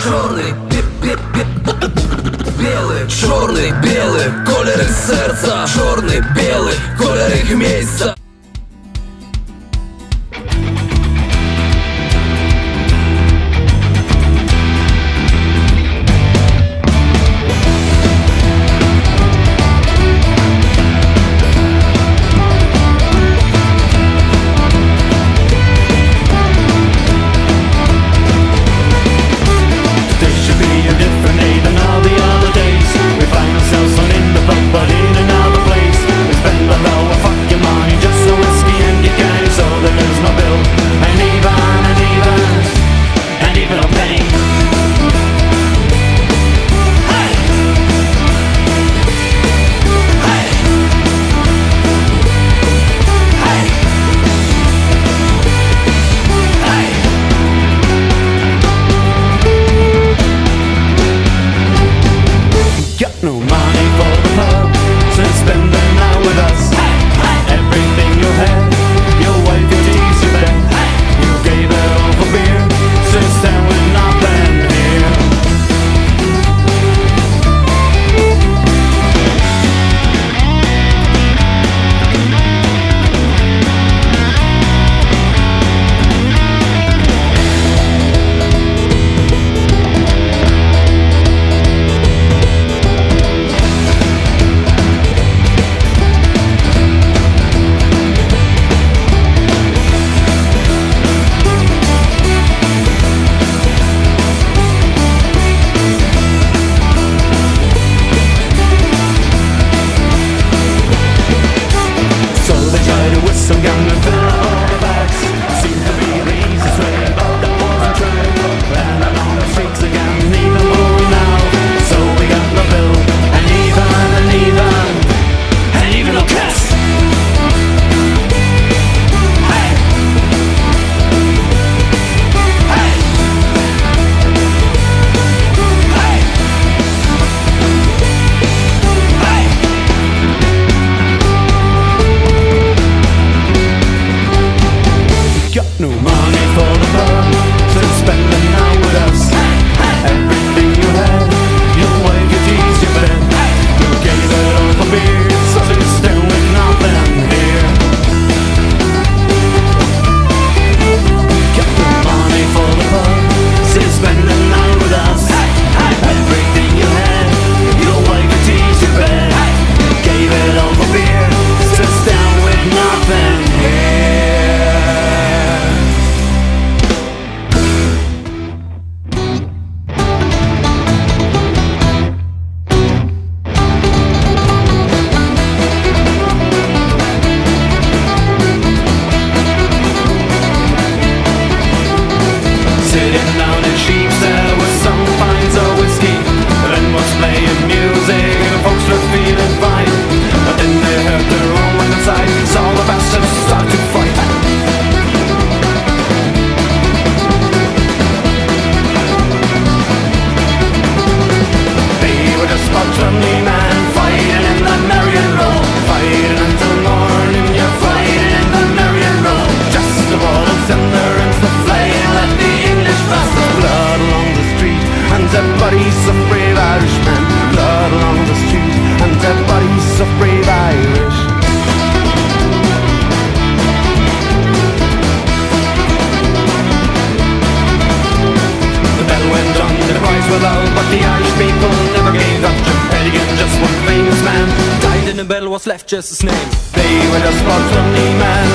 Чорний, білий, чорний, білий, кольори серця, чорний, білий, кольори місця. No money for the pub, so spend the night with us. Everything you had, your wife, your teeth, your bed, you gave it all for beer. Since then we're not been here. Some young and fill all the backs. Seems to be the easiest way, but that wasn't true. And along the streets again, even more now. So we got the bill, and even no kiss. Hey! Hey! Hey! Hey! Got no money for the pub, so spend the night with us. Everything you had, your wife, your teeth, your bed, you gave it all for beer, so you're still with nothing here. Got no money for the pub, so spend the night with us. Everything you had, your wife, your teeth, your bed, you gave it all for beer, so still with nothing here. Sitting down in sheets there with some pints of whiskey. Then was playing music and folks were feeling fine. But then they heard the roaring inside, saw the bastards start to fight. They were just about 20 men fighting in the Marion Row. Fighting until morning, you're fighting in the Marion Row. Just a ball of thunder and the flame at the blood along the street, and dead bodies of brave Irishmen. Blood along the street, and dead bodies of brave Irish. The bell went on, the cries were loud, but the Irish people never gave up. Jim Pettigan, just one famous man, died and the bell was left just his name. They were just about 20 men